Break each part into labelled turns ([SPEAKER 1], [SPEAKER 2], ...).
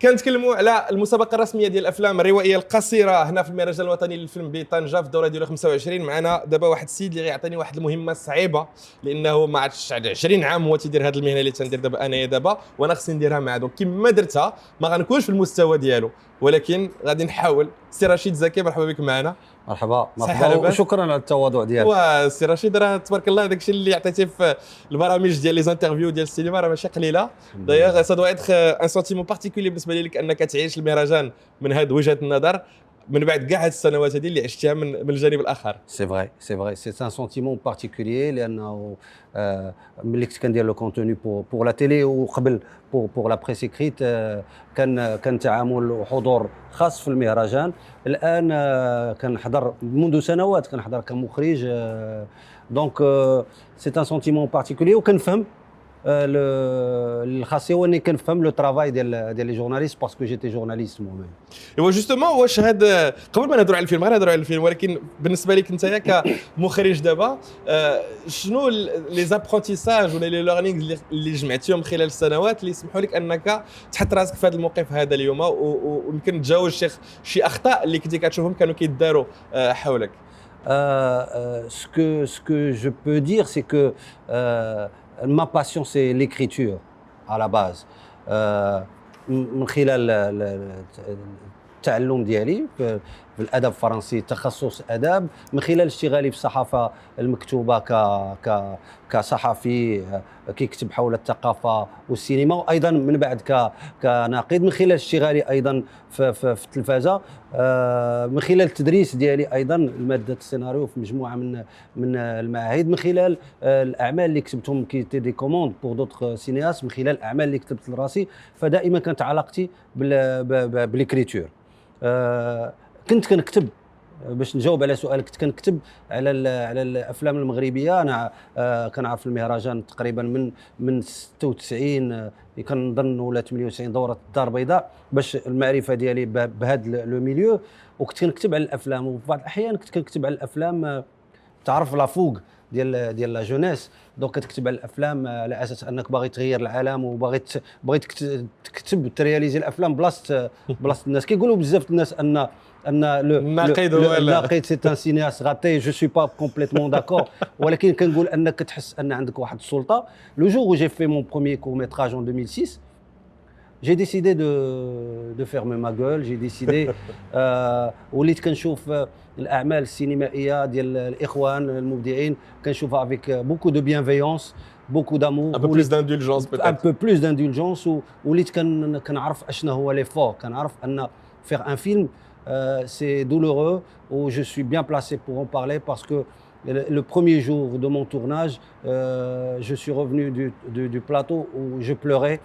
[SPEAKER 1] كنتكلموا على المسابقه الرسميه ديال الافلام الروائيه القصيره هنا في المهرجان الوطني للفيلم بطنجه في الدوره ديال 25. معنا دابا واحد السيد اللي غيعطيني واحد المهمه صعيبه، لانه ما عادش 20 عام هو تيدير هذه المهنه اللي تندير دابا انايا دابا، وانا خصني نديرها معاه. دونك كيما درتها ما غنكونش في المستوى ديالو، ولكن غادي نحاول. سي رشيد زكي، مرحبا بك معنا.
[SPEAKER 2] مرحبا وشكرا على التواضع ديالك.
[SPEAKER 1] وسي رشيد راه تبارك الله داكشي اللي عطيتيه في البرامج ديال لي زانترفيو ديال السينما راه ماشي قليله. دايوغ سا دو اتر ان سونتيمون بارتيكولي بالنسبه لك انك تعيش المهرجان من هذه وجهه النظر من بعد كاع هاد السنوات هذه اللي عشتيها من الجانب الاخر.
[SPEAKER 2] سي فري سي ان سونتيمون بارتيكولي، لانه ملي كنت كندير لو كونتوني بور لا تيلي وقبل بور لا بريس اكريت كان تعامل وحضور خاص في المهرجان. الان كنحضر منذ سنوات، كنحضر كمخرج. دونك سي ان سونتيمون بارتيكولي، وكنفهم الخاصيه هو اني كنفهم لو ترافاي ديال لي جورناليست باسكو جيتي جورناليست مو ميم.
[SPEAKER 1] ايوا جوستومون واش هاد قبل ما نهضروا على الفيلم غير نهضروا على الفيلم، ولكن بالنسبه لك انت كمخرج دابا شنو لي زابرونتيساج ولا لي ليرنينغ اللي جمعتيهم خلال السنوات اللي يسمحوا لك انك تحط راسك في هذا الموقف هذا اليوم ويمكن تجاوز شي اخطاء اللي كنتي كتشوفهم كانوا كيداروا حولك؟
[SPEAKER 2] Ce que je peux dire, c'est que ma passion, c'est l'écriture à la base. من خلال التعلم ديالي في الادب الفرنسي، تخصص اداب، من خلال اشتغالي في الصحافه المكتوبه كصحفي كيكتب حول الثقافه والسينما، وايضا من بعد كناقد، من خلال اشتغالي ايضا في التلفازه، من خلال التدريس ديالي ايضا الماده السيناريو في مجموعه من المعاهد، من خلال الاعمال اللي كتبتهم كي دي كوموند بور دوطخ سينياس، من خلال الاعمال اللي كتبت لراسي. فدائما كانت علاقتي بالكريتور. كنت كنكتب، باش نجاوب على سؤالك، كنت كنكتب على الافلام المغربيه. انا كنعرف المهرجان تقريبا من 96 كنظن ولا 98 دوره الدار البيضاء باش المعرفه ديالي بهذا لو ميليو، وكنت كنكتب على الافلام. وفي بعض الاحيان كنت كنكتب على الافلام، تعرف لا فوق ديال لا جونيس. دونك كتكتب على الافلام على اساس انك باغي تغير العالم وباغي تكتب ترياليزي الافلام بلاصه الناس. كيقولوا بزاف الناس ان الناقد سي ان سينياس غاتي. جو سوي با كومبليتمون داكور، ولكن كنقول انك تحس ان عندك واحد السلطه. لو جور où j'ai fait mon premier court métrage en 2006, j'ai décidé de fermer ma gueule. J'ai décidé وليت كنشوف الاعمال السينمائيه ديال الاخوان المبدعين كنشوفها avec beaucoup de bienveillance, beaucoup d'amour,
[SPEAKER 1] un peu plus d'indulgence peut-être.
[SPEAKER 2] Un peu plus d'indulgence. وليت كنعرف اشنا هو l'effort. كنعرف ان faire un film c'est douloureux, où je suis bien placé pour en parler parce que le premier jour de mon tournage, je suis revenu du plateau où je pleurais.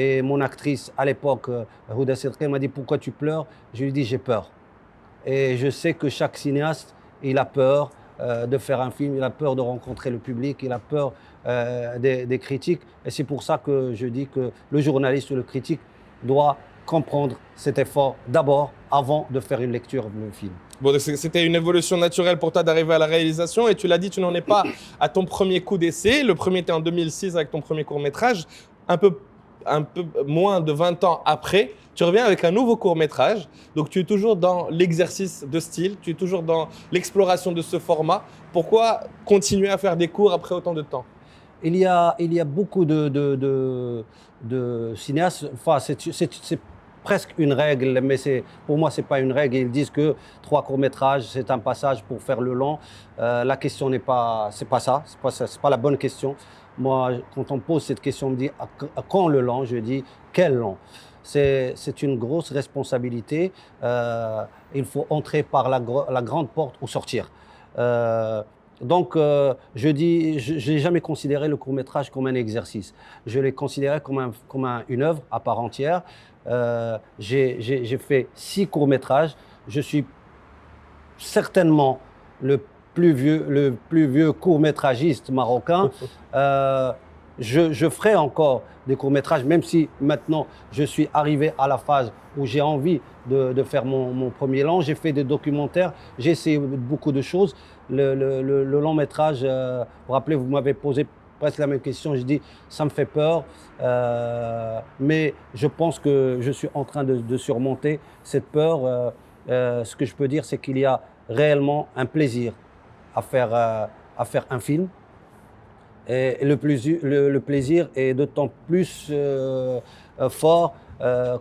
[SPEAKER 2] Et mon actrice à l'époque, Houda Sidqi, m'a dit pourquoi tu pleures? Je lui ai dit j'ai peur. Et je sais que chaque cinéaste, il a peur de faire un film, il a peur de rencontrer le public, il a peur des critiques. Et c'est pour ça que je dis que le journaliste ou le critique doit comprendre cet effort d'abord avant de faire une lecture de le film.
[SPEAKER 1] Bon, c'était une évolution naturelle pour toi d'arriver à la réalisation, et tu l'as dit, tu n'en es pas à ton premier coup d'essai. Le premier était en 2006 avec ton premier court-métrage. Un peu moins de 20 ans après, tu reviens avec un nouveau court-métrage. Donc tu es toujours dans l'exercice de style, tu es toujours dans l'exploration de ce format. Pourquoi continuer à faire des cours après autant de temps?
[SPEAKER 2] Il y a beaucoup de cinéastes. Enfin, c'est presque une règle, mais pour moi c'est pas une règle. Ils disent que 3 courts-métrages c'est un passage pour faire le long. La question n'est pas, c'est pas la bonne question. Moi, quand on pose cette question, on me dit à quand le long? Je dis quel long? C'est une grosse responsabilité. Il faut entrer par la grande porte ou sortir. Donc, je dis, je n'ai jamais considéré le court-métrage comme un exercice. Je l'ai considéré comme une œuvre à part entière. J'ai fait 6 courts-métrages. Je suis certainement le plus vieux court-métragiste marocain. Je ferai encore des courts-métrages, même si maintenant je suis arrivé à la phase où j'ai envie de faire mon premier long. J'ai fait des documentaires, j'ai essayé beaucoup de choses. Le long-métrage, vous vous rappelez, vous m'avez posé presque la même question. Je dis, ça me fait peur, mais je pense que je suis en train de surmonter cette peur. Ce que je peux dire, c'est qu'il y a réellement un plaisir à faire un film. Et le plaisir est d'autant plus fort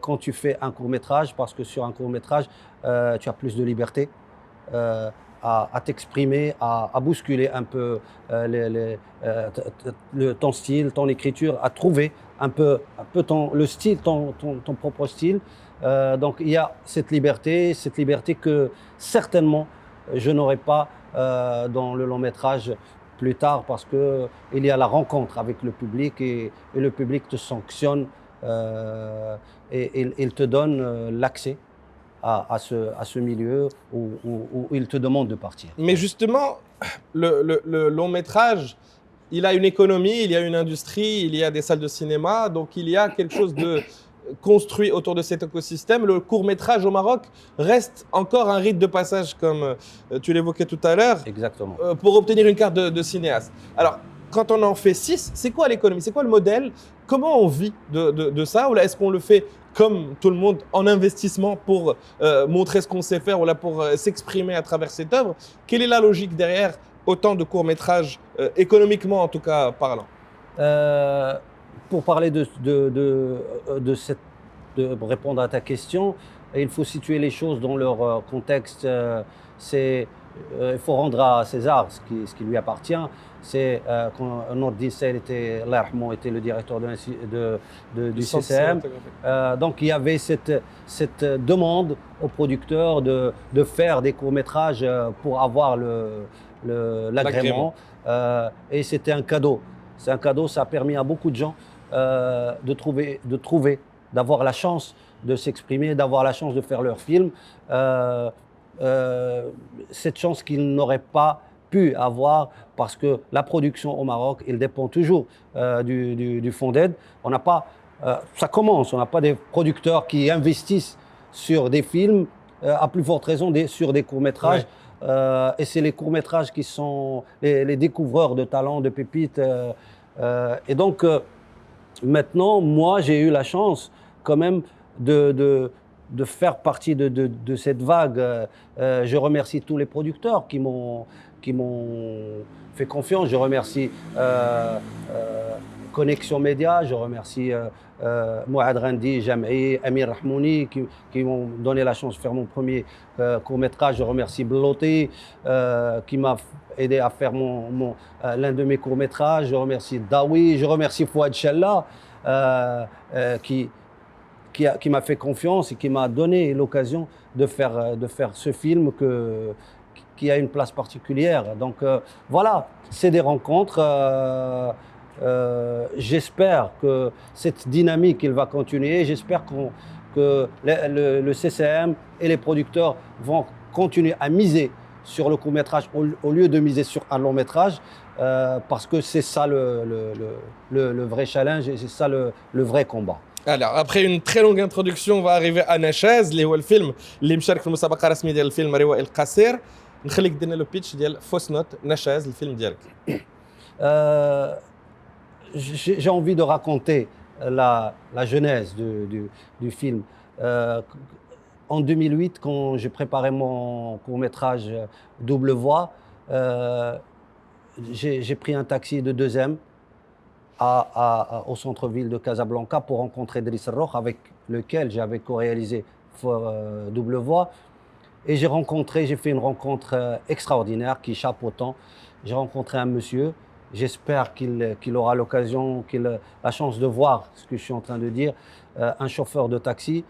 [SPEAKER 2] quand tu fais un court-métrage, parce que sur un court-métrage, tu as plus de liberté à t'exprimer, à bousculer un peu ton style, ton écriture, à trouver un peu le style, ton propre style. Donc il y a cette liberté que certainement je n'aurai pas dans le long métrage plus tard, parce qu'il y a la rencontre avec le public et le public te sanctionne et il te donne l'accès à ce milieu où il te demande de partir.
[SPEAKER 1] Mais justement, le long métrage, il a une économie, il y a une industrie, il y a des salles de cinéma, donc il y a quelque chose de construit autour de cet écosystème. Le court-métrage au Maroc reste encore un rite de passage, comme tu l'évoquais tout à l'heure,
[SPEAKER 2] Exactement.
[SPEAKER 1] Pour obtenir une carte de cinéaste. Alors, quand on en fait 6, c'est quoi l'économie? C'est quoi le modèle? Comment on vit de ça? Ou là, est-ce qu'on le fait comme tout le monde en investissement pour montrer ce qu'on sait faire, ou là pour s'exprimer à travers cette œuvre? Quelle est la logique derrière autant de courts-métrages, économiquement en tout cas parlant?
[SPEAKER 2] Pour parler de répondre à ta question, il faut situer les choses dans leur contexte. Il faut rendre à César ce qui lui appartient. C'est quand Nordin Seyl était le directeur du CCM. Donc il y avait cette demande aux producteurs de faire des courts-métrages pour avoir l'agrément. Et c'était un cadeau. C'est un cadeau, ça a permis à beaucoup de gens d'avoir la chance de s'exprimer, d'avoir la chance de faire leur film. Cette chance qu'ils n'auraient pas pu avoir, parce que la production au Maroc, il dépend toujours du fonds d'aide. On n'a pas, ça commence, on n'a pas des producteurs qui investissent sur des films, à plus forte raison sur des courts-métrages. Ouais. Et c'est les courts-métrages qui sont les découvreurs de talents, de pépites. Et donc, maintenant, moi, j'ai eu la chance quand même de faire partie de cette vague. Je remercie tous les producteurs qui m'ont fait confiance. Je remercie Connexion Média, je remercie Mouad Randi, Jam'i, Amir Rahmouni qui m'ont donné la chance de faire mon premier court-métrage. Je remercie Blotti qui m'a aidé à faire l'un de mes courts-métrages. Je remercie Dawi, je remercie Fouad Chella qui m'a fait confiance et qui m'a donné l'occasion de faire ce film qui a une place particulière. Donc voilà, c'est des rencontres. J'espère que cette dynamique elle va continuer. J'espère que le CCM et les producteurs vont continuer à miser sur le court-métrage au lieu de miser sur un long-métrage, parce que c'est ça le vrai challenge et c'est ça le vrai combat.
[SPEAKER 1] Alors, après une très longue introduction, on va arriver à Nachaz, اللي هو الفيلم اللي مشارك في المسابقة الرسمية ديال الفيلم روائي القصير. نخليك دير لنا لو بيتش ديال فوس نوت نشاز الفيلم ديالك.
[SPEAKER 2] J'ai envie de raconter la genèse du film. En 2008, quand j'ai préparé mon court-métrage Double Voix, j'ai pris un taxi de 2M au centre-ville de Casablanca pour rencontrer Driss Roch, avec lequel j'avais co-réalisé Double Voix. Et j'ai fait une rencontre extraordinaire qui échappe au temps. J'ai rencontré un monsieur. J'espère qu'il aura l'occasion, la chance de voir ce que je suis en train de dire, un chauffeur de taxi.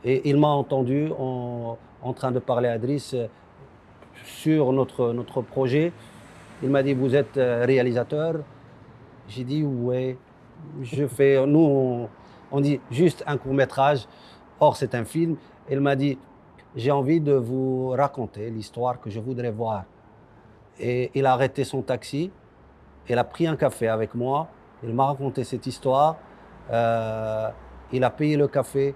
[SPEAKER 2] Et il m'a entendu en train de parler à Driss sur notre projet. Il m'a dit, vous êtes réalisateur? J'ai dit, oui, nous, on dit juste un court-métrage, or c'est un film. Il m'a dit, j'ai envie de vous raconter l'histoire que je voudrais voir. Et il a arrêté son taxi, il a pris un café avec moi, il m'a raconté cette histoire, il a payé le café,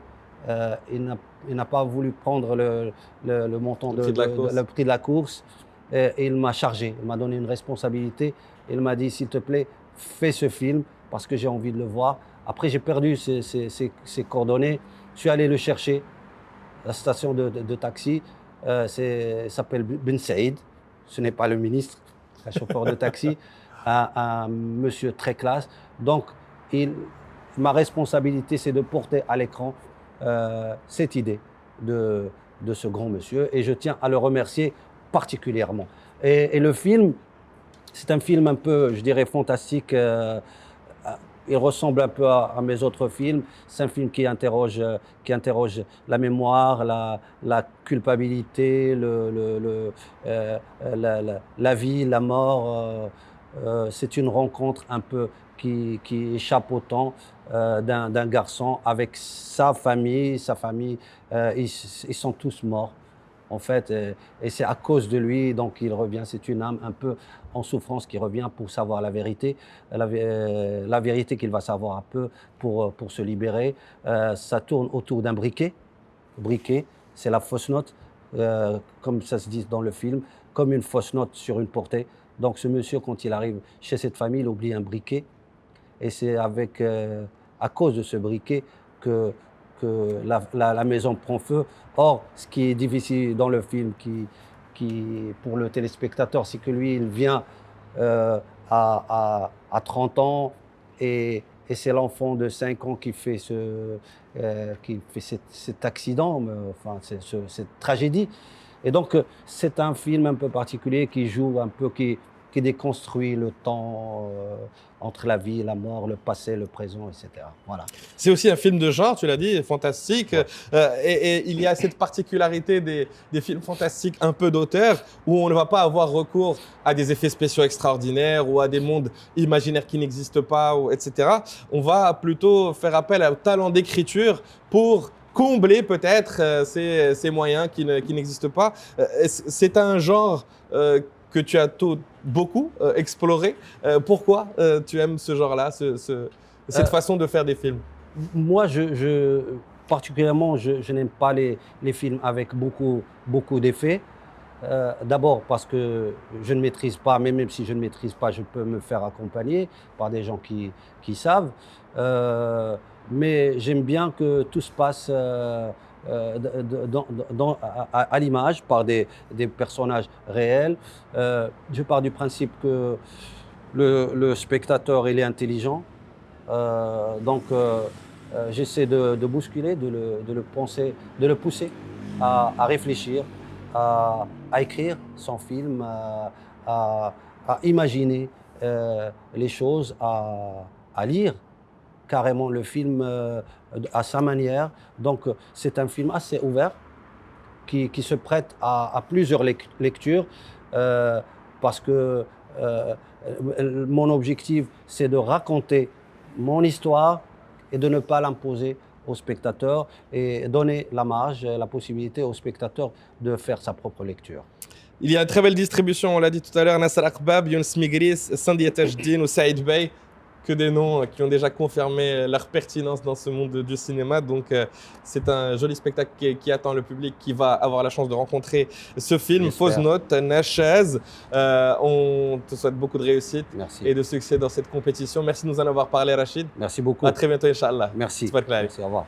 [SPEAKER 2] il n'a pas voulu prendre le montant le prix de la course. Et il m'a chargé, il m'a donné une responsabilité. Il m'a dit, s'il te plaît, fais ce film parce que j'ai envie de le voir. Après, j'ai perdu ses coordonnées. Je suis allé le chercher à la station de taxi. Il s'appelle Ben Saïd. Ce n'est pas le ministre, un chauffeur de taxi, un monsieur très classe. Donc, ma responsabilité, c'est de porter à l'écran cette idée de ce grand monsieur. Et je tiens à le remercier particulièrement. Et le film, c'est un film un peu, je dirais, fantastique. Il ressemble un peu à mes autres films. C'est un film qui interroge la mémoire, la culpabilité, la vie, la mort. C'est une rencontre un peu qui échappe au temps d'un garçon avec sa famille. Ils sont tous morts, en fait, et c'est à cause de lui, donc il revient. C'est une âme un peu en souffrance qui revient pour savoir la vérité, la vérité qu'il va savoir un peu pour se libérer. Ça tourne autour d'un briquet. Briquet, c'est la fausse note, comme ça se dit dans le film, comme une fausse note sur une portée. Donc ce monsieur, quand il arrive chez cette famille, il oublie un briquet, et c'est à cause de ce briquet que la maison prend feu. Or, ce qui est difficile dans le film, pour le téléspectateur, c'est que lui, il vient à 30 ans et c'est l'enfant de 5 ans qui fait cet accident, enfin, cette tragédie. Et donc, c'est un film un peu particulier qui joue un peu, qui déconstruit le temps entre la vie, la mort, le passé, le présent, etc. Voilà.
[SPEAKER 1] C'est aussi un film de genre, tu l'as dit, fantastique.
[SPEAKER 2] Ouais.
[SPEAKER 1] Et il y a cette particularité des films fantastiques un peu d'auteur, où on ne va pas avoir recours à des effets spéciaux extraordinaires ou à des mondes imaginaires qui n'existent pas, etc. On va plutôt faire appel au talent d'écriture pour combler peut-être ces moyens qui n'existent pas. C'est un genre que tu as beaucoup exploré. Pourquoi tu aimes ce genre-là, cette façon de faire des films?
[SPEAKER 2] Moi, particulièrement, je n'aime pas les films avec beaucoup d'effets. D'abord parce que je ne maîtrise pas, mais même si je ne maîtrise pas, je peux me faire accompagner par des gens qui savent. Mais j'aime bien que tout se passe à l'image, par des personnages réels. Je pars du principe que le spectateur, il est intelligent. Donc, j'essaie de bousculer, de le penser, de le pousser à réfléchir, à écrire son film, à imaginer les choses, à lire carrément le film à sa manière. Donc, c'est un film assez ouvert qui se prête à plusieurs lectures parce que mon objectif, c'est de raconter mon histoire et de ne pas l'imposer au spectateur et donner la marge, la possibilité au spectateur de faire sa propre lecture.
[SPEAKER 1] Il y a une très belle distribution, on l'a dit tout à l'heure, Nasser Akbab, Younes Migris, Sandia Tajdine ou Saïd Bey, que des noms qui ont déjà confirmé leur pertinence dans ce monde du cinéma. Donc c'est un joli spectacle qui attend le public, qui va avoir la chance de rencontrer ce film. Fausse note, Nachaz. On te souhaite beaucoup de réussite.
[SPEAKER 2] Merci.
[SPEAKER 1] Et de succès dans cette compétition. Merci de nous en avoir parlé, Rachid.
[SPEAKER 2] Merci beaucoup.
[SPEAKER 1] À très bientôt, Inch'Allah.
[SPEAKER 2] Merci.
[SPEAKER 1] Super clair.
[SPEAKER 2] Merci, au revoir.